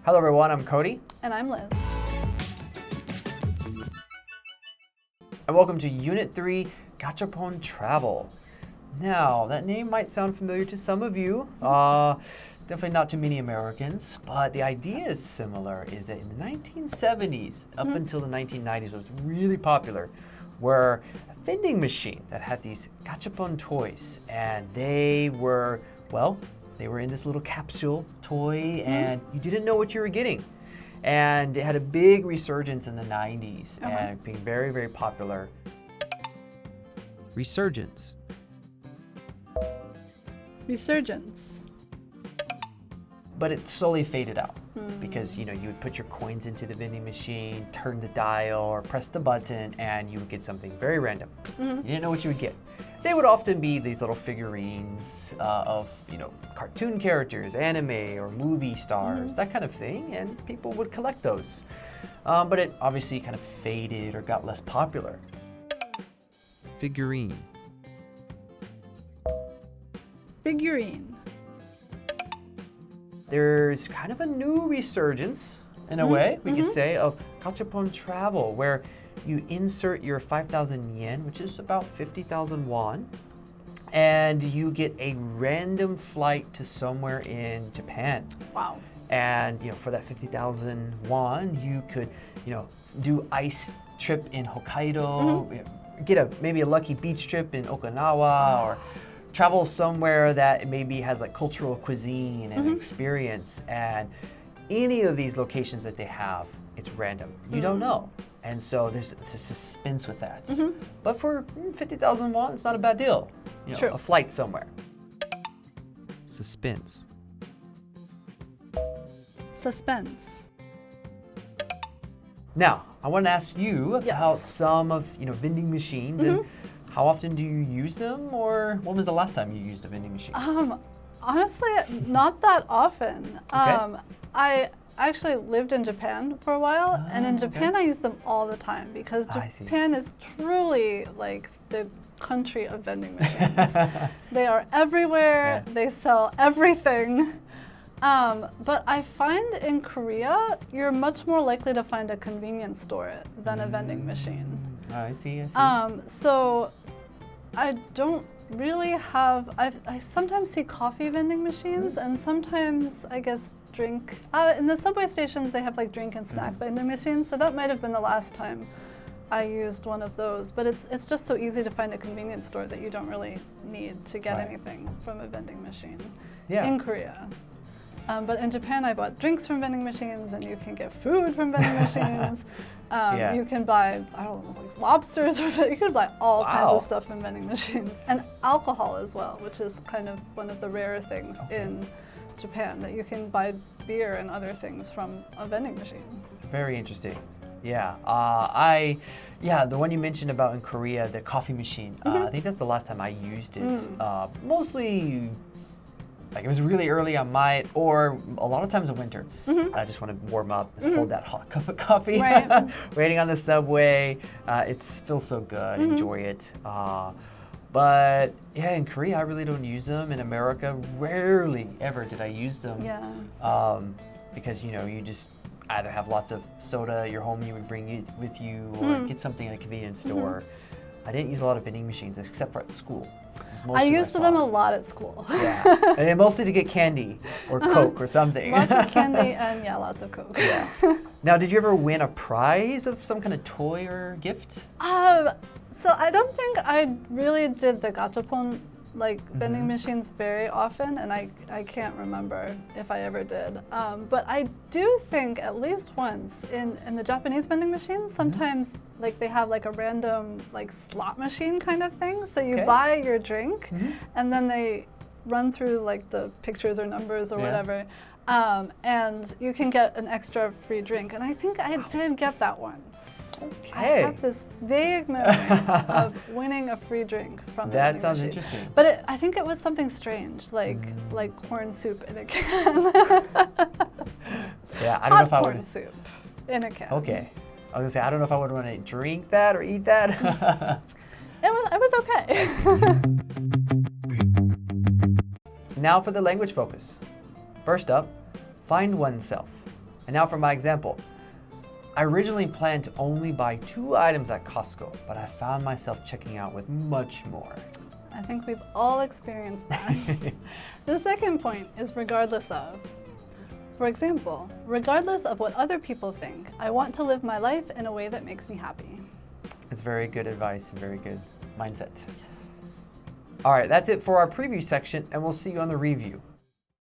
Hello everyone, I'm Cody. And I'm Liz. And welcome to Unit 3, Gachapon Travel. Now, that name might sound familiar to some of you. Definitely not to many Americans, but the idea is similar, is that in the 1970s, up until the 1990s, it was really popular, were a vending machine that had these Gachapon toys, and they were in this little capsule toy, and you didn't know what you were getting. And it had a big resurgence in the 90s, and being very, very popular. Resurgence. Resurgence. But it slowly faded out because you would put your coins into the vending machine, turn the dial, or press the button, and you would get something very random. You didn't know what you would get. They would often be these little figurines of cartoon characters, anime or movie stars, that kind of thing, and people would collect those. But it obviously kind of faded or got less popular. Figurine. Figurine. There's kind of a new resurgence, in a way, we could say, of Gachapon Travel, where you insert your 5,000 yen, which is about 50,000 won, and you get a random flight to somewhere in Japan. Wow. And for that 50,000 won, you could do ice trip in Hokkaido, get maybe a lucky beach trip in Okinawa, or travel somewhere that maybe has like cultural cuisine and experience. And any of these locations that they have, it's random. You don't know. And so there's a suspense with that. But for 50,000 won, it's not a bad deal. True. A flight somewhere. Suspense. Suspense. Now, I want to ask you about some of vending machines and how often do you use them, or when was the last time you used a vending machine? Honestly, not that often. Okay. I actually lived in Japan for a while, and in Japan I use them all the time because Japan is truly like the country of vending machines. They are everywhere. Yeah. They sell everything. But I find in Korea, you're much more likely to find a convenience store than a vending machine. I see. So I don't really have, I sometimes see coffee vending machines and sometimes I guess drink. In the subway stations they have like drink and snack vending machines, so that might have been the last time I used one of those. But it's just so easy to find a convenience store that you don't really need to get anything from a vending machine in Korea. But in Japan I bought drinks from vending machines, and you can get food from vending machines. You can buy, I don't know, like lobsters, you can buy all kinds of stuff from vending machines. And alcohol as well, which is kind of one of the rarer things in Japan, that you can buy beer and other things from a vending machine. Very interesting. Yeah. The one you mentioned about in Korea, the coffee machine, I think that's the last time I used it. Mostly, like it was really early, I might, or a lot of times in winter. I just want to warm up and hold that hot cup of coffee, waiting on the subway. It feels so good, enjoy it. But yeah, in Korea, I really don't use them. In America, rarely ever did I use them. Because you just either have lots of soda at your home, you would bring it with you, or get something at a convenience store. I didn't use a lot of vending machines except for at school. I used them a lot at school. And mostly to get candy or Coke or something. Lots of candy and lots of Coke. Now, did you ever win a prize of some kind of toy or gift? So I don't think I really did the Gachapon vending machines very often, and I can't remember if I ever did. But I do think at least once in the Japanese vending machines, sometimes they have a random slot machine kind of thing. So you buy your drink, and then they run through the pictures or numbers or whatever. And you can get an extra free drink. And I think I did get that once. I have this vague memory of winning a free drink from the vending sounds machine. interesting. But I think it was something strange, like corn soup in a can. I don't know if I would. Corn soup in a can. Okay. I was gonna say, I don't know if I would want to drink that or eat that. It was okay. Now for the language focus. First up, find oneself. And now for my example. I originally planned to only buy 2 items at Costco, but I found myself checking out with much more. I think we've all experienced that. The second point is regardless of. For example, regardless of what other people think, I want to live my life in a way that makes me happy. It's very good advice and very good mindset. Yes. All right, that's it for our preview section, and we'll see you on the review.